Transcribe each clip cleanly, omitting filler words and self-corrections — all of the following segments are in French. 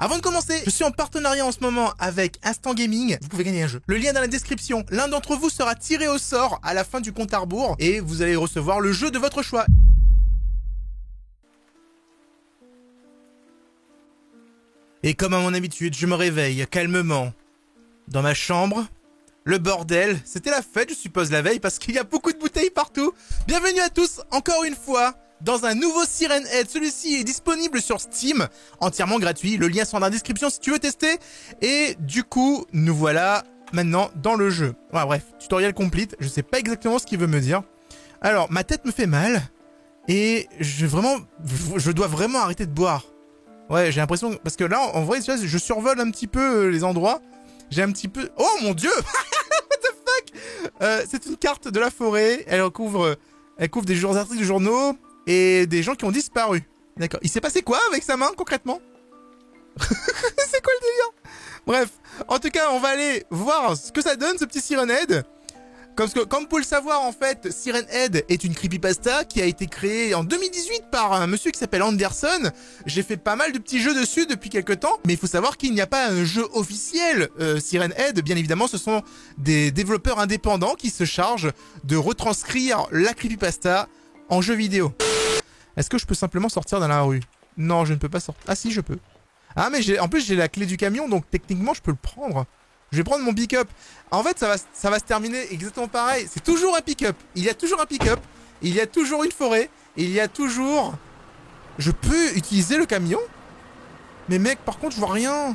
Avant de commencer, je suis en partenariat en ce moment avec Instant Gaming. Vous pouvez gagner un jeu. Le lien dans la description. L'un d'entre vous sera tiré au sort à la fin du compte à rebours et vous allez recevoir le jeu de votre choix. Et comme à mon habitude, je me réveille calmement dans ma chambre. Le bordel, c'était la fête je suppose la veille parce qu'il y a beaucoup de bouteilles partout. Bienvenue à tous encore une fois dans un nouveau Siren Head. Celui-ci est disponible sur Steam, entièrement gratuit. Le lien sera dans la description si tu veux tester. Et du coup, nous voilà maintenant dans le jeu. Ouais, bref, tutoriel complete. Je sais pas exactement ce qu'il veut me dire. Alors, ma tête me fait mal et je dois vraiment arrêter de boire. Ouais, j'ai l'impression parce que là, en vrai, je survole un petit peu les endroits. J'ai un petit peu... Oh mon dieu. What the fuck. C'est une carte de la forêt. Elle couvre des articles de journaux et des gens qui ont disparu. D'accord. Il s'est passé quoi avec sa main, concrètement? C'est quoi le délire? Bref. En tout cas, on va aller voir ce que ça donne, ce petit Siren Head. Comme vous le savoir, en fait, Siren Head est une creepypasta qui a été créée en 2018 par un monsieur qui s'appelle Anderson. J'ai fait pas mal de petits jeux dessus depuis quelques temps, mais il faut savoir qu'il n'y a pas un jeu officiel Siren Head. Bien évidemment, ce sont des développeurs indépendants qui se chargent de retranscrire la creepypasta en jeu vidéo. Est-ce que je peux simplement sortir dans la rue? Non, je ne peux pas sortir. Ah si, je peux. Ah, mais en plus, j'ai la clé du camion, donc techniquement, je peux le prendre. Je vais prendre mon pick-up. En fait, ça va se terminer exactement pareil. C'est toujours un pick-up. Il y a toujours un pick-up. Il y a toujours une forêt. Il y a toujours... Je peux utiliser le camion? Mais mec, par contre, je vois rien.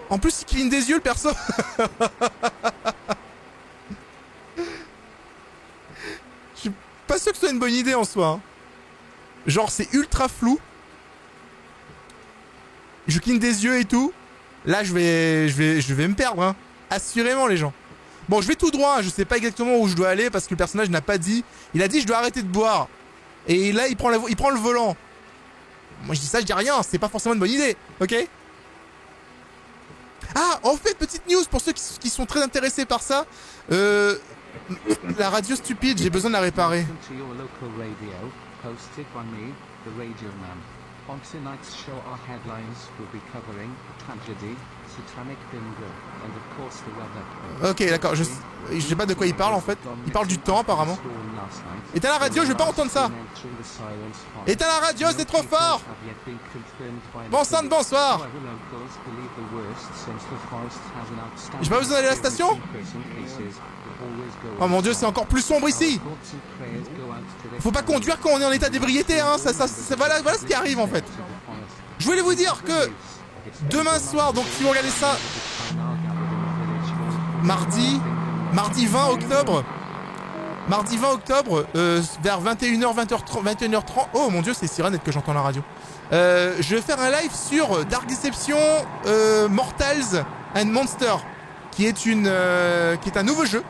En plus, il cligne des yeux, le perso. Je suis pas sûr que ce soit une bonne idée en soi. Hein. Genre, c'est ultra flou. Je cligne des yeux et tout. Là, je vais me perdre, hein. Assurément, les gens. Bon, je vais tout droit. Hein. Je sais pas exactement où je dois aller parce que le personnage n'a pas dit. Il a dit je dois arrêter de boire. Et là, il prend le volant. Moi, je dis ça, je dis rien. C'est pas forcément une bonne idée, ok? Ah, en fait, petite news pour ceux qui sont très intéressés par ça. La radio stupide, j'ai besoin de la réparer. On tonight's show, our headlines will be covering tragedy, satanic bingo, and of course the weather. Ok, d'accord, je sais pas de quoi il parle en fait. Il parle du temps apparemment. Éteins la radio, je veux pas entendre ça. Éteins la radio, c'est trop fort. Bon sang de bonsoir. J'ai pas besoin d'aller à la station? Oh mon dieu, c'est encore plus sombre ici. Faut pas conduire quand on est en état d'ébriété, hein. Voilà ce qui arrive en fait. Je voulais vous dire que demain soir, donc si vous regardez ça, mardi 20 octobre, vers 21h, 21h30. Oh mon dieu, c'est Siren Head que j'entends à la radio. Je vais faire un live sur Dark Deception Mortals and Monsters, qui est un nouveau jeu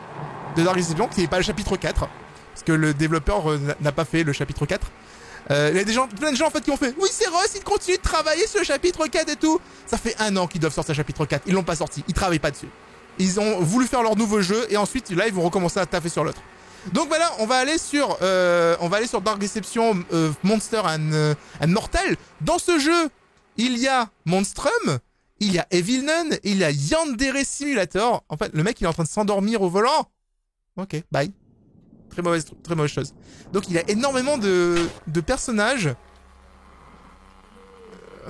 de Dark Deception, qui n'est pas le chapitre 4, parce que le développeur n'a pas fait le chapitre 4. Il y a plein de gens en fait qui ont fait oui c'est Ross, il continue de travailler sur le chapitre 4 et tout. Ça fait 1 an qu'ils doivent sortir le chapitre 4, ils l'ont pas sorti, ils travaillent pas dessus. Ils ont voulu faire leur nouveau jeu et ensuite là ils vont recommencer à taffer sur l'autre. Donc voilà, on va aller sur Dark Deception Monster and Mortal. Dans ce jeu, il y a Monstrum, il y a Evil Nun, il y a Yandere Simulator. En fait, le mec il est en train de s'endormir au volant. Ok, bye. Très mauvaise chose. Donc il y a énormément de personnages.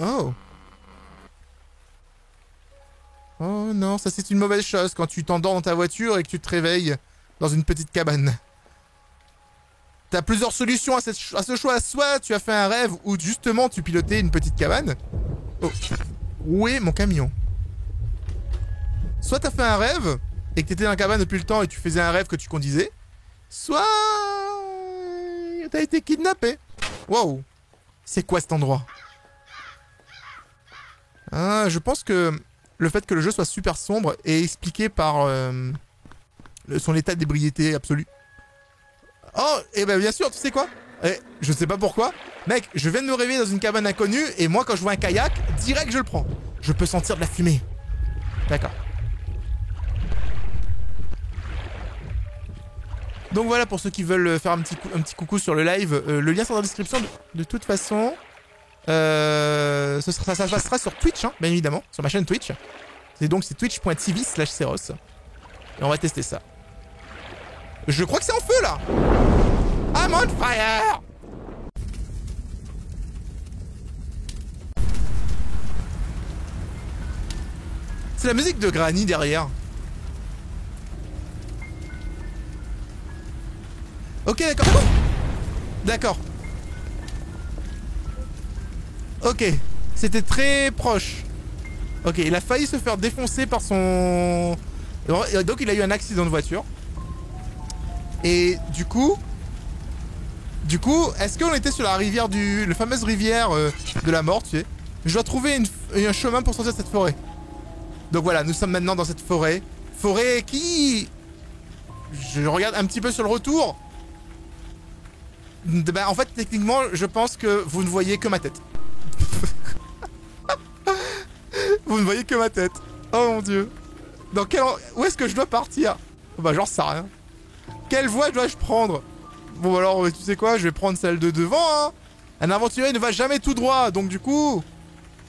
Oh. Oh non, ça c'est une mauvaise chose quand tu t'endors dans ta voiture et que tu te réveilles dans une petite cabane. T'as plusieurs solutions à ce choix. Soit tu as fait un rêve où justement tu pilotais une petite cabane. Oh. Où est mon camion? Soit t'as fait un rêve et que t'étais dans la cabane depuis le temps et tu faisais un rêve que tu conduisais. Soit t'as été kidnappé. Wow. C'est quoi cet endroit? Ah, je pense que le fait que le jeu soit super sombre est expliqué par son état d'ébriété absolu. Oh, et ben bien sûr, tu sais quoi? Je sais pas pourquoi. Mec, je viens de me réveiller dans une cabane inconnue et moi quand je vois un kayak, direct je le prends. Je peux sentir de la fumée. D'accord. Donc voilà pour ceux qui veulent faire un petit coucou sur le live. Le lien sera dans la description de toute façon. ça se passera sur Twitch, hein, bien évidemment, sur ma chaîne Twitch. C'est twitch.tv/Seros. Et on va tester ça. Je crois que c'est en feu là. I'm on fire. C'est la musique de Granny derrière. Ok, d'accord. D'accord. Ok. C'était très proche. Ok, il a failli se faire défoncer par son... Donc il a eu un accident de voiture. Et du coup, est-ce qu'on était sur la rivière la fameuse rivière de la mort, tu sais? Je dois trouver un chemin pour sortir de cette forêt. Donc voilà, nous sommes maintenant dans cette forêt. Forêt qui... Je regarde un petit peu sur le retour. Bah, en fait, techniquement, je pense que vous ne voyez que ma tête. Vous ne voyez que ma tête. Oh mon dieu. Où est-ce que je dois partir? Bah j'en sais rien. Quelle voie dois-je prendre? Bon alors, tu sais quoi? Je vais prendre celle de devant, hein. Un aventurier ne va jamais tout droit. Donc du coup,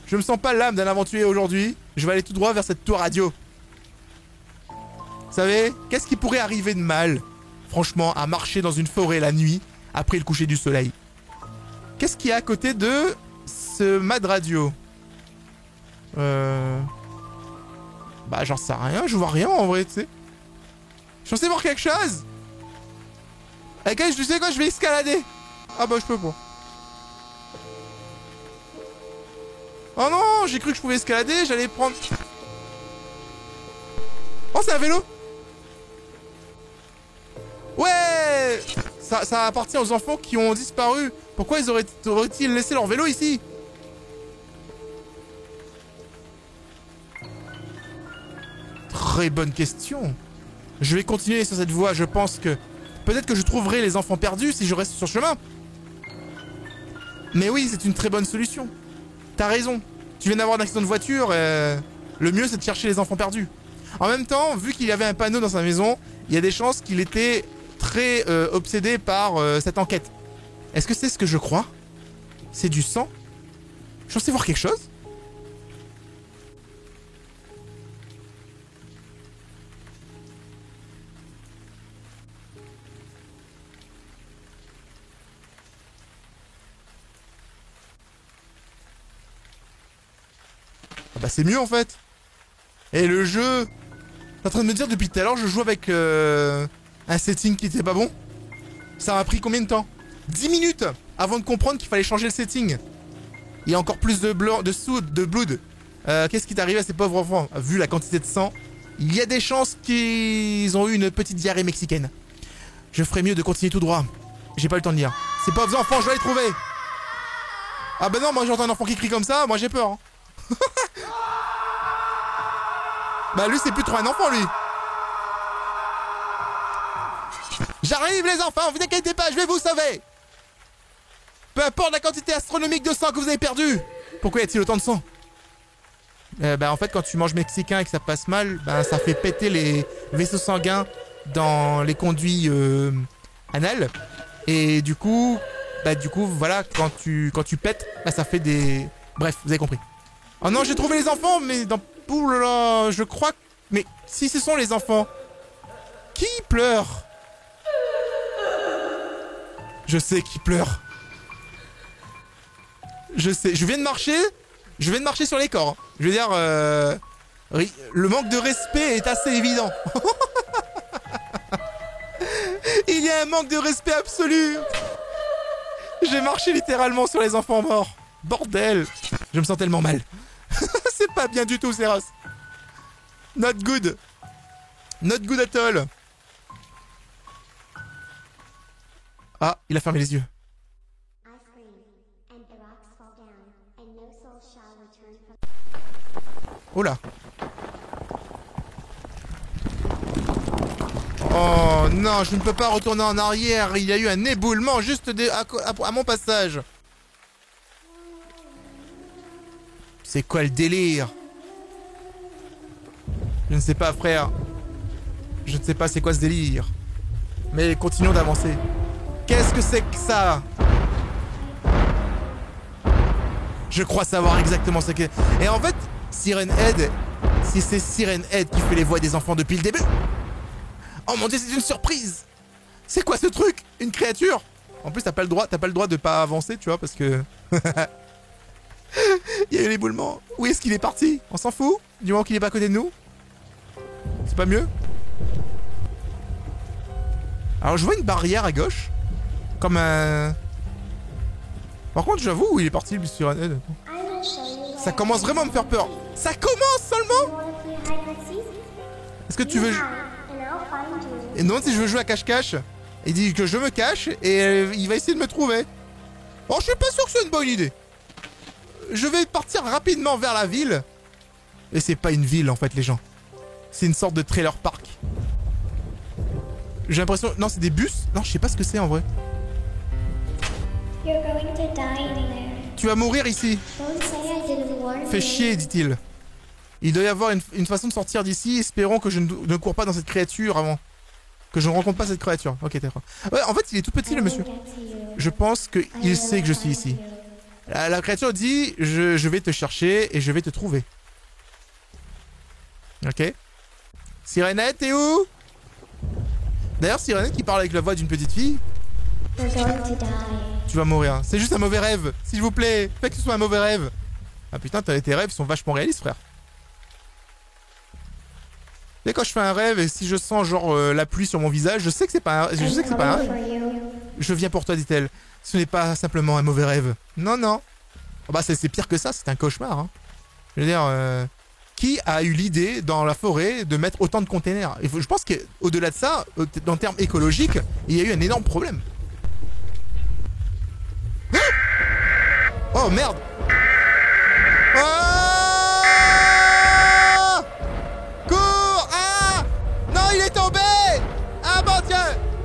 je me sens pas l'âme d'un aventurier aujourd'hui. Je vais aller tout droit vers cette tour radio. Vous savez, qu'est-ce qui pourrait arriver de mal, franchement, à marcher dans une forêt la nuit, après le coucher du soleil? Qu'est-ce qu'il y a à côté de ce mad radio? Bah j'en sais rien, je vois rien en vrai, tu sais. Je suis censé voir quelque chose. Ok, tu sais quoi, je vais escalader. Ah bah je peux pas. Oh non, j'ai cru que je pouvais escalader, j'allais prendre... Oh, c'est un vélo. Ouais. Ça appartient aux enfants qui ont disparu. Pourquoi auraient-ils laissé leur vélo ici? Très bonne question. Je vais continuer sur cette voie, je pense que... Peut-être que je trouverai les enfants perdus si je reste sur le chemin. Mais oui, c'est une très bonne solution. T'as raison. Tu viens d'avoir un accident de voiture, le mieux c'est de chercher les enfants perdus. En même temps, vu qu'il y avait un panneau dans sa maison, il y a des chances qu'il était très obsédé par cette enquête. Est-ce que c'est ce que je crois? C'est du sang? Je suis censé voir quelque chose? Bah c'est mieux en fait. Et le jeu... T'es en train de me dire depuis tout à l'heure je joue avec un setting qui était pas bon? Ça m'a pris combien de temps? 10 minutes avant de comprendre qu'il fallait changer le setting. Il y a encore plus de blood. Qu'est-ce qui t'est arrivé à ces pauvres enfants? Vu la quantité de sang, il y a des chances qu'ils ont eu une petite diarrhée mexicaine. Je ferais mieux de continuer tout droit. J'ai pas eu le temps de lire. Ces pauvres enfants, je dois les trouver. Ah bah non, moi j'entends un enfant qui crie comme ça, moi j'ai peur. Hein. Bah lui c'est plus trop un enfant lui. J'arrive les enfants, vous inquiétez pas, je vais vous sauver. Peu importe la quantité astronomique de sang que vous avez perdu. Pourquoi y a-t-il autant de sang? Bah en fait quand tu manges mexicain et que ça passe mal, bah ça fait péter les vaisseaux sanguins dans les conduits anal. Et du coup voilà, quand tu pètes, bah ça fait des... Bref, vous avez compris. Oh non, j'ai trouvé les enfants, mais dans... Ouh là là, je crois que... Mais si ce sont les enfants... Qui pleure? Je sais qui pleure. Je sais, je viens de marcher sur les corps. Je veux dire, le manque de respect est assez évident. Il y a un manque de respect absolu. J'ai marché littéralement sur les enfants morts. Bordel. Je me sens tellement mal. C'est pas bien du tout, Seros. Not good. Not good at all. Ah, il a fermé les yeux. Oh là. Oh non, je ne peux pas retourner en arrière. Il y a eu un éboulement juste à mon passage. C'est quoi le délire? Je ne sais pas, frère. Je ne sais pas c'est quoi ce délire. Mais continuons d'avancer. Qu'est-ce que c'est que ça? Je crois savoir exactement ce que... Et en fait, Siren Head, si c'est Siren Head qui fait les voix des enfants depuis le début... Oh mon dieu, c'est une surprise! C'est quoi ce truc? Une créature? En plus, t'as pas le droit de pas avancer, tu vois, parce que... Il y a eu l'éboulement. Où est-ce qu'il est parti? On s'en fout? Du moment qu'il est pas à côté de nous? C'est pas mieux? Alors, je vois une barrière à gauche. Comme un... Par contre, j'avoue, où il est parti, le Siren Head? Ça commence vraiment à me faire peur. Ça commence seulement? Est-ce que tu veux... Et non, si je veux jouer à cache-cache, il dit que je me cache et il va essayer de me trouver. Bon, je suis pas sûr que c'est une bonne idée. Je vais partir rapidement vers la ville. Et c'est pas une ville en fait, les gens. C'est une sorte de trailer park. J'ai l'impression... Non, c'est des bus. Non, je sais pas ce que c'est en vrai. Tu vas mourir ici. Fais chier, dit-il. Il doit y avoir une façon de sortir d'ici. Espérons que je ne cours pas dans cette créature avant. Que je ne rencontre pas cette créature. Ok, d'accord. Ouais, en fait, il est tout petit, le monsieur. Je pense qu'il sait que je suis ici. La créature dit, je vais te chercher et je vais te trouver. Ok. Sirenette, t'es où? D'ailleurs, Sirenette qui parle avec la voix d'une petite fille. Tu vas mourir. C'est juste un mauvais rêve. S'il vous plaît, fais que ce soit un mauvais rêve. Ah putain, tes rêves sont vachement réalistes, frère. Dès quand je fais un rêve et si je sens genre la pluie sur mon visage, je sais que c'est pas un rêve. Je viens pour toi, dit-elle. Ce n'est pas simplement un mauvais rêve. Non, non. Oh bah c'est pire que ça, c'est un cauchemar. Hein. Je veux dire, qui a eu l'idée dans la forêt de mettre autant de containers? Je pense qu'au-delà de ça, en termes écologiques, il y a eu un énorme problème. Oh merde! Ah! Cours! Ah! Non, il est tombé! Ah mon dieu!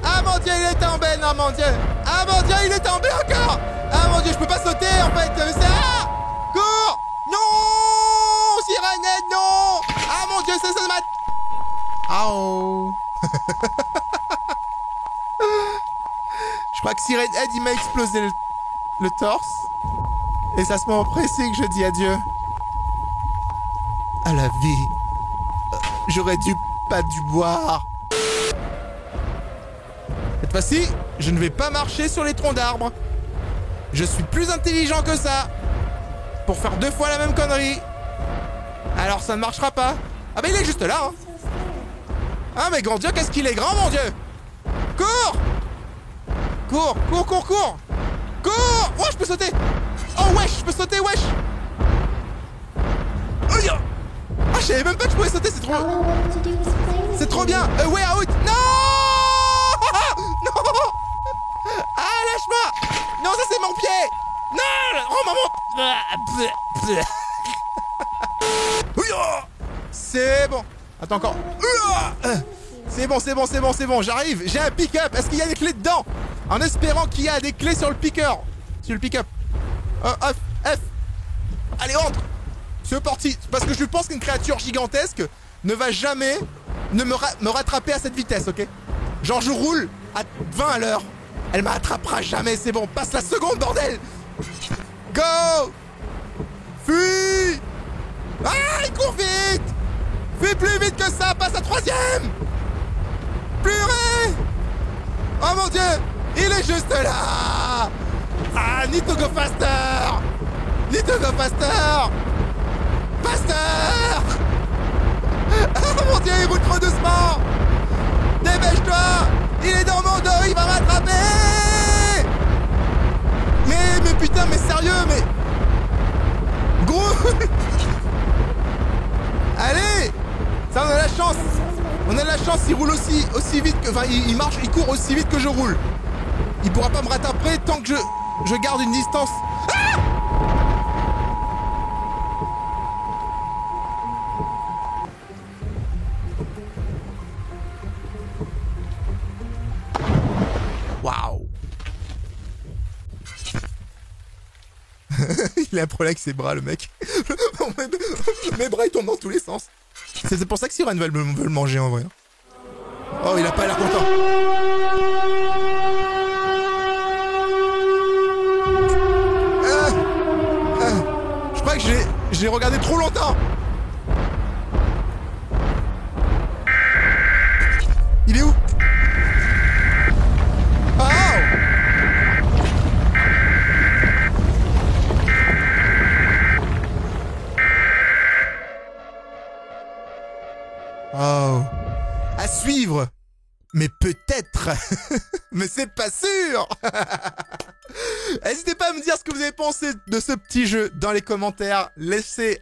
Ah mon dieu, il est tombé! Non, mon dieu! Ah mon dieu, il est tombé encore! Ah mon dieu, je peux pas sauter en fait! C'est... Ah! Cours! Non! Sirenette, non! Ah mon dieu, ça m'a... Ah oh! Je crois que Sirenette, il m'a explosé le torse. Et c'est à ce moment précis que je dis adieu à la vie. J'aurais pas dû boire. Cette fois-ci, je ne vais pas marcher sur les troncs d'arbres. Je suis plus intelligent que ça. Pour faire 2 fois la même connerie. Alors ça ne marchera pas. Ah bah il est juste là. Hein. Ah mais grand Dieu, qu'est-ce qu'il est grand, mon Dieu. Cours. Cours, cours, cours, cours. Cours. Oh, je peux sauter. Oh wesh, je peux sauter, wesh. Oh, je savais même pas que je pouvais sauter, c'est trop... C'est trop bien. Way out. Non. Non. Ah, lâche-moi. Non, ça c'est mon pied. Non. Oh, maman. C'est bon. Attends encore. C'est bon, c'est bon, c'est bon, c'est bon. J'arrive. J'ai un pick-up. Est-ce qu'il y a des clés dedans? En espérant qu'il y a des clés sur le picker. Sur le pick-up. F. Allez, entre. C'est parti. Parce que je pense qu'une créature gigantesque ne va jamais me rattraper à cette vitesse, ok? Genre, je roule à 20 à l'heure. Elle m'attrapera jamais, c'est bon. Passe la seconde, bordel. Go. Fuis. Ah, il court vite. Fais plus vite que ça. Passe à 3ème. Purée. Oh mon dieu. Il est juste là. Ah, need to go faster. Need to go faster. Faster. Oh mon dieu, il roule trop doucement. Dépêche-toi. Il est dans mon dos, il va m'attraper. Mais putain, mais sérieux, mais... Gros. Allez. Ça, on a la chance. On a la chance, il roule aussi vite que... Enfin, il marche, il court aussi vite que je roule. Il pourra pas me rattraper tant que je garde une distance. Ah! Waouh. Il a un problème avec ses bras, le mec. Mes bras, ils tombent dans tous les sens. C'est pour ça que Siren veut le manger, en vrai. Oh, il a pas l'air content. crois que j'ai regardé trop longtemps. Il est où? Oh. À suivre. Mais peut-être. Mais c'est pas sûr. N'hésitez pas à me dire ce que vous avez pensé de ce petit jeu dans les commentaires. Laissez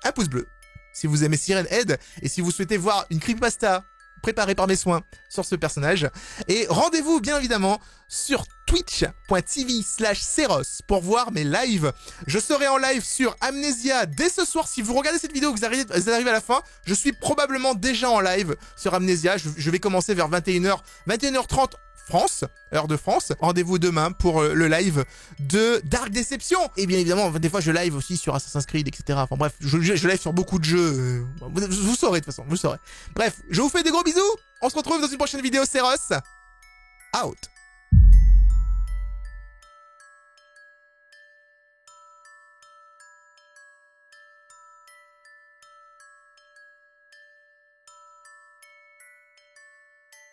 un pouce bleu si vous aimez Siren Head et si vous souhaitez voir une creepypasta préparée par mes soins sur ce personnage. Et rendez-vous bien évidemment sur twitch.tv/Seros pour voir mes lives. Je serai en live sur Amnesia dès ce soir. Si vous regardez cette vidéo, vous arrivez à la fin, je suis probablement déjà en live sur Amnesia. Je vais commencer vers 21h, 21h30 France, heure de France. Rendez-vous demain pour le live de Dark Deception. Et bien évidemment, des fois je live aussi sur Assassin's Creed, etc. Enfin bref, je live sur beaucoup de jeux. Vous saurez de toute façon, vous saurez. Bref, je vous fais des gros bisous. On se retrouve dans une prochaine vidéo, Seros. Out.